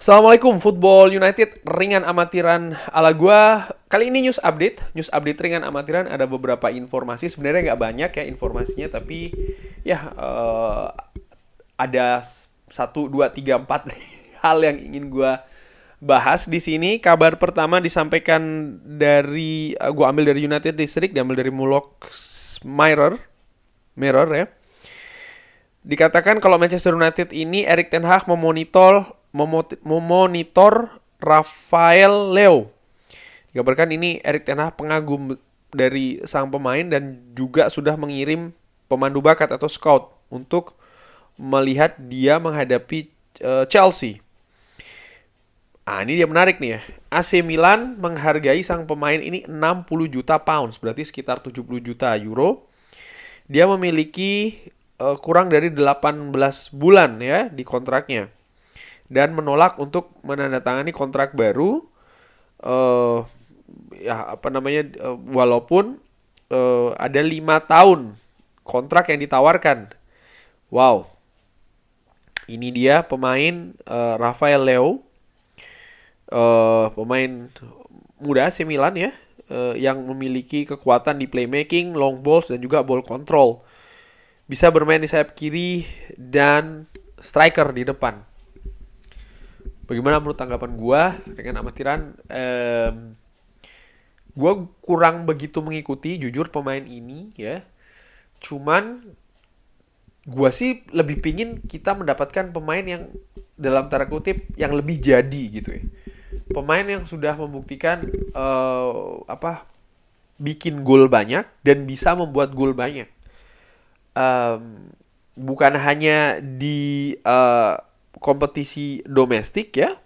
Assalamualaikum Football United ringan amatiran ala gua. Kali ini news update ringan amatiran. Ada beberapa informasi, sebenarnya nggak banyak ya informasinya, tapi ya ada satu dua tiga empat hal yang ingin gua bahas di sini. Kabar pertama disampaikan dari gua ambil dari United District, diambil dari Mullock Mirror ya. Dikatakan kalau Manchester United ini Erik ten Hag memonitor Rafael Leo. Dikabarkan ini Erik ten Hag pengagum dari sang pemain dan juga sudah mengirim pemandu bakat atau scout untuk melihat dia menghadapi Chelsea. Ini dia menarik nih ya. AC Milan menghargai sang pemain ini 60 juta pounds, berarti sekitar 70 juta euro. Dia memiliki kurang dari 18 bulan ya di kontraknya dan menolak untuk menandatangani kontrak baru walaupun ada 5 tahun kontrak yang ditawarkan. Wow. Ini dia pemain Rafael Leo, pemain muda AC Milan ya, yang memiliki kekuatan di playmaking, long balls dan juga ball control. Bisa bermain di sayap kiri dan striker di depan. Bagaimana menurut tanggapan gue dengan amatiran? Gue kurang begitu mengikuti jujur pemain ini ya. Cuman gue sih lebih pingin kita mendapatkan pemain yang dalam tanda kutip yang lebih jadi gitu ya. Pemain yang sudah membuktikan bikin gol banyak dan bisa membuat gol banyak. Bukan hanya di kompetisi domestik ya,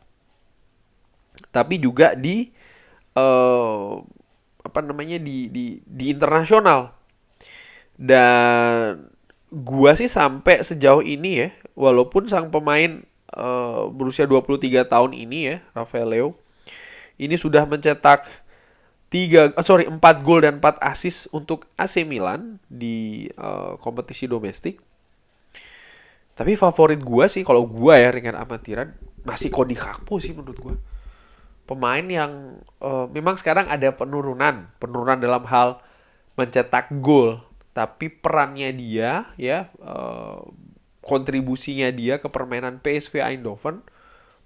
tapi juga di di internasional. Dan gua sih sampai sejauh ini ya, walaupun sang pemain berusia 23 tahun ini ya, Rafael Leo ini sudah mencetak 4 gol dan 4 assist untuk AC Milan di kompetisi domestik. Tapi favorit gue sih, kalau gue ya ringan amatiran, masih Cody Gakpo sih menurut gue. Pemain yang memang sekarang ada penurunan dalam hal mencetak gol, tapi perannya dia ya, kontribusinya dia ke permainan PSV Eindhoven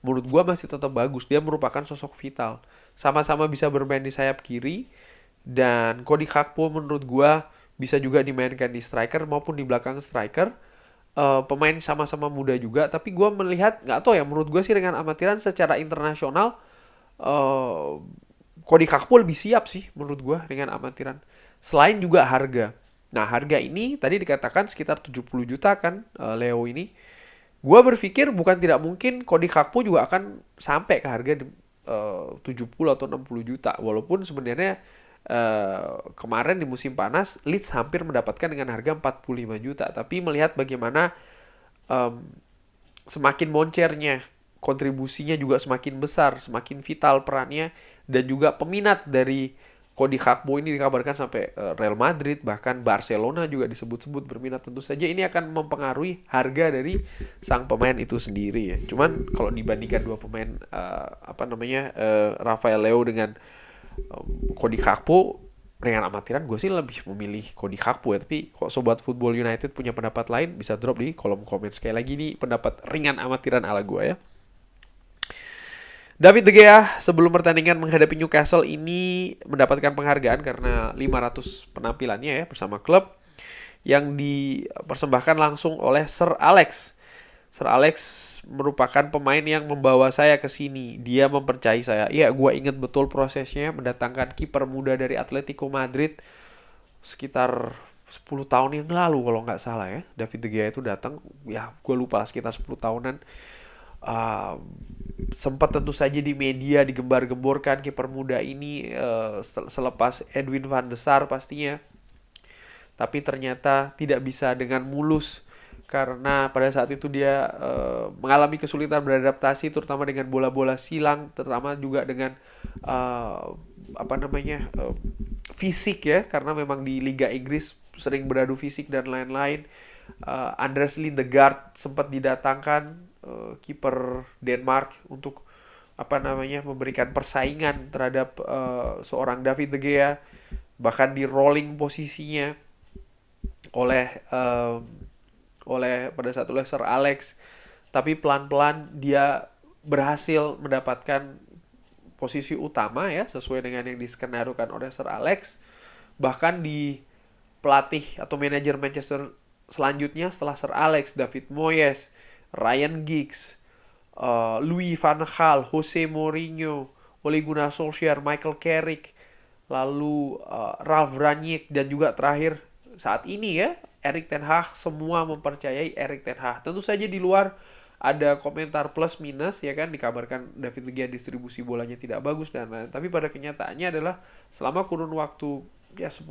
menurut gue masih tetap bagus. Dia merupakan sosok vital. Sama-sama bisa bermain di sayap kiri. Dan Cody Gakpo menurut gue bisa juga dimainkan di striker maupun di belakang striker. Pemain sama-sama muda juga. Tapi gue melihat, gak tau ya, menurut gue sih dengan amatiran secara internasional Cody Gakpo lebih siap sih menurut gue dengan amatiran. Selain juga harga. Nah harga ini tadi dikatakan sekitar 70 juta kan Leo ini. Gue berpikir bukan tidak mungkin Cody Gakpo juga akan sampai ke harga 70 atau 60 juta. Walaupun sebenarnya kemarin di musim panas Leeds hampir mendapatkan dengan harga 45 juta. Tapi melihat bagaimana semakin moncernya, kontribusinya juga semakin besar, semakin vital perannya. Dan juga peminat dari Cody Gakpo ini dikabarkan sampai Real Madrid, bahkan Barcelona juga disebut-sebut berminat. Tentu saja ini akan mempengaruhi harga dari sang pemain itu sendiri ya. Cuman kalau dibandingkan dua pemain Rafael Leo dengan Cody Gakpo, dengan amatiran gue sih lebih memilih Cody Gakpo ya. Tapi kok Sobat Football United punya pendapat lain, bisa drop di kolom komen. Sekali lagi nih pendapat ringan amatiran ala gue ya. David De Gea sebelum pertandingan menghadapi Newcastle ini mendapatkan penghargaan karena 500 penampilannya ya bersama klub yang dipersembahkan langsung oleh Sir Alex. Sir Alex merupakan pemain yang membawa saya ke sini. Dia mempercayai saya. Ya, gue ingat betul prosesnya mendatangkan kiper muda dari Atletico Madrid sekitar 10 tahun yang lalu kalau nggak salah ya. David De Gea itu datang, ya gue lupa sekitar 10 tahunan. Sempat tentu saja di media digembar-gemborkan kiper muda ini selepas Edwin van der Sar pastinya. Tapi ternyata tidak bisa dengan mulus karena pada saat itu dia mengalami kesulitan beradaptasi terutama dengan bola-bola silang, terutama juga dengan fisik ya, karena memang di Liga Inggris sering beradu fisik dan lain-lain. Andres Lindegaard sempat didatangkan kiper Denmark untuk memberikan persaingan terhadap seorang David De Gea, bahkan di rolling posisinya oleh pada saat oleh Sir Alex, tapi pelan-pelan dia berhasil mendapatkan posisi utama ya sesuai dengan yang diskenarukan oleh Sir Alex. Bahkan di pelatih atau manajer Manchester selanjutnya setelah Sir Alex, David Moyes, Ryan Giggs, Louis van Gaal, Jose Mourinho, Ole Gunnar Solskjaer, Michael Carrick, lalu Ralf Rangnick, dan juga terakhir saat ini ya Erik ten Hag, semua mempercayai Erik ten Hag. Tentu saja di luar ada komentar plus minus ya kan, dikabarkan David De Gea distribusi bolanya tidak bagus dan lain-lain. Tapi pada kenyataannya adalah selama kurun waktu ya 10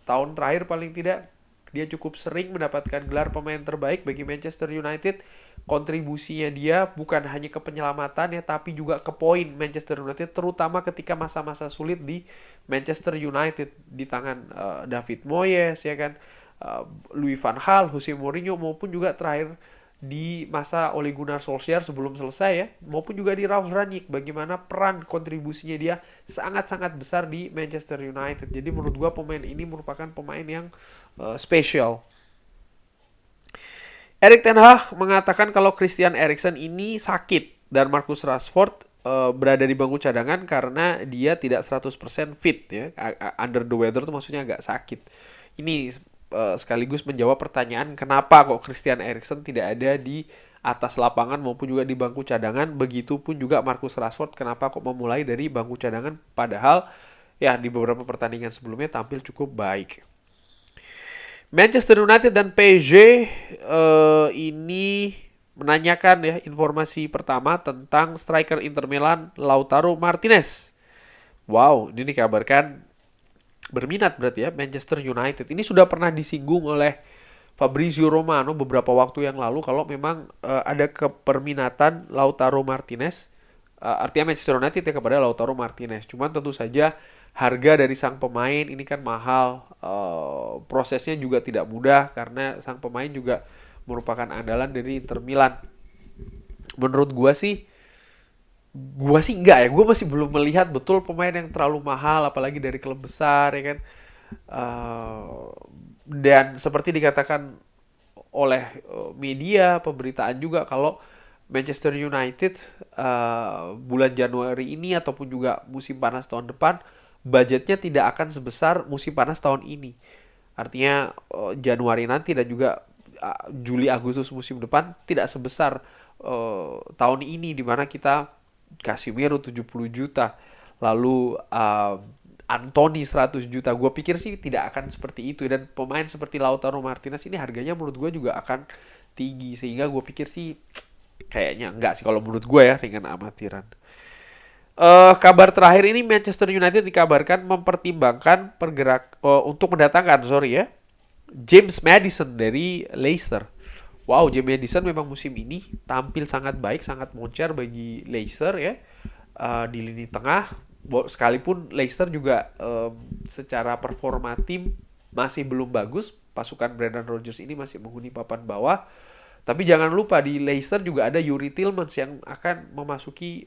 tahun terakhir paling tidak, dia cukup sering mendapatkan gelar pemain terbaik bagi Manchester United. Kontribusinya dia bukan hanya ke penyelamatan ya, tapi juga ke poin Manchester United, terutama ketika masa-masa sulit di Manchester United di tangan David Moyes ya kan, Louis van Gaal, Jose Mourinho, maupun juga terakhir di masa Ole Gunnar Solskjaer sebelum selesai ya, maupun juga di Ralf Rangnick, bagaimana peran kontribusinya dia sangat-sangat besar di Manchester United. Jadi menurut gua pemain ini merupakan pemain yang spesial. Erik ten Hag mengatakan kalau Christian Eriksen ini sakit dan Marcus Rashford berada di bangku cadangan karena dia tidak 100% fit ya. Under the weather itu maksudnya agak sakit. Ini sekaligus menjawab pertanyaan kenapa kok Christian Eriksen tidak ada di atas lapangan maupun juga di bangku cadangan. Begitupun juga Marcus Rashford, kenapa kok memulai dari bangku cadangan padahal ya di beberapa pertandingan sebelumnya tampil cukup baik. Manchester United dan PSG ini menanyakan ya informasi pertama tentang striker Inter Milan Lautaro Martinez. Wow, ini dikabarkan berminat berarti ya Manchester United. Ini sudah pernah disinggung oleh Fabrizio Romano beberapa waktu yang lalu kalau memang ada keperminatan Lautaro Martinez, artinya Manchester United ya kepada Lautaro Martinez. Cuman tentu saja harga dari sang pemain ini kan mahal, prosesnya juga tidak mudah karena sang pemain juga merupakan andalan dari Inter Milan. Menurut gue sih enggak ya, gue masih belum melihat betul pemain yang terlalu mahal apalagi dari klub besar ya kan. Dan seperti dikatakan oleh media pemberitaan juga kalau Manchester United bulan Januari ini ataupun juga musim panas tahun depan budgetnya tidak akan sebesar musim panas tahun ini. Artinya Januari nanti dan juga Juli Agustus musim depan tidak sebesar tahun ini, di mana kita Casemiro 70 juta, lalu Anthony 100 juta. Gue pikir sih tidak akan seperti itu, dan pemain seperti Lautaro Martinez ini harganya menurut gue juga akan tinggi, sehingga gue pikir sih kayaknya enggak sih kalau menurut gue ya, dengan amatiran. Kabar terakhir ini Manchester United dikabarkan mempertimbangkan untuk mendatangkan James Maddison dari Leicester. Wow, James Maddison memang musim ini tampil sangat baik, sangat moncer bagi Leicester ya, di lini tengah. Sekalipun Leicester juga secara performa tim masih belum bagus, pasukan Brendan Rodgers ini masih menghuni papan bawah. Tapi jangan lupa di Leicester juga ada Youri Tielemans yang akan memasuki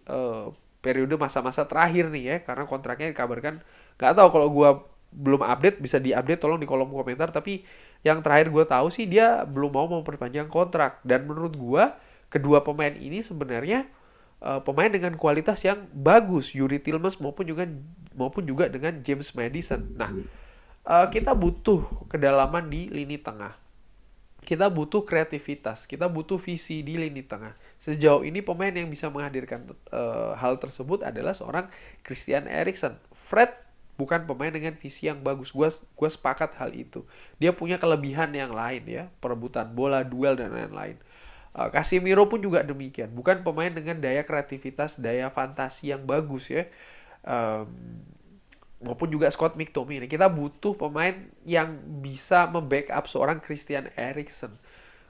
periode masa-masa terakhir nih ya, karena kontraknya dikabarkan, nggak tahu, kalau gue belum update bisa diupdate tolong di kolom komentar, tapi yang terakhir gue tahu sih dia belum mau memperpanjang kontrak. Dan menurut gue kedua pemain ini sebenarnya pemain dengan kualitas yang bagus, Youri Tielemans maupun juga dengan James Maddison. Nah, kita butuh kedalaman di lini tengah. Kita butuh kreativitas, kita butuh visi di lini tengah. Sejauh ini pemain yang bisa menghadirkan hal tersebut adalah seorang Christian Eriksen. Fred bukan pemain dengan visi yang bagus. Gue sepakat hal itu. Dia punya kelebihan yang lain ya, perebutan bola, duel dan lain-lain. Casemiro pun juga demikian. Bukan pemain dengan daya kreativitas, daya fantasi yang bagus ya. Maupun juga Scott McTominay. Kita butuh pemain yang bisa membackup seorang Christian Eriksen.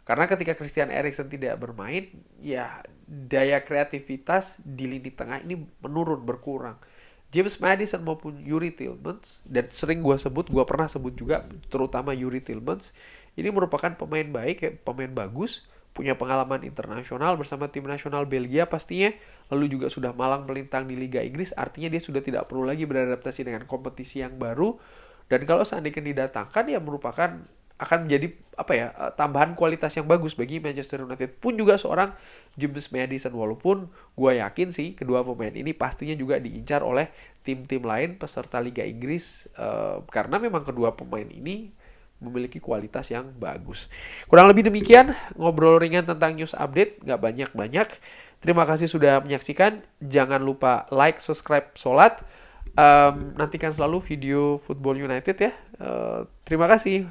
Karena ketika Christian Eriksen tidak bermain, ya daya kreativitas di lini tengah ini menurun, berkurang. James Maddison maupun Youri Tielemans, dan sering gue pernah sebut juga, terutama Youri Tielemans, ini merupakan pemain baik, pemain bagus, punya pengalaman internasional bersama tim nasional Belgia pastinya, lalu juga sudah malang melintang di Liga Inggris, artinya dia sudah tidak perlu lagi beradaptasi dengan kompetisi yang baru. Dan kalau seandainya didatangkan, ya merupakan akan menjadi tambahan kualitas yang bagus bagi Manchester United, pun juga seorang James Maddison, walaupun gue yakin sih kedua pemain ini pastinya juga diincar oleh tim-tim lain peserta Liga Inggris, karena memang kedua pemain ini memiliki kualitas yang bagus. Kurang lebih demikian ngobrol ringan tentang news update, nggak banyak-banyak. Terima kasih sudah menyaksikan. Jangan lupa like, subscribe, sholat. Nantikan selalu video Football United ya. Terima kasih.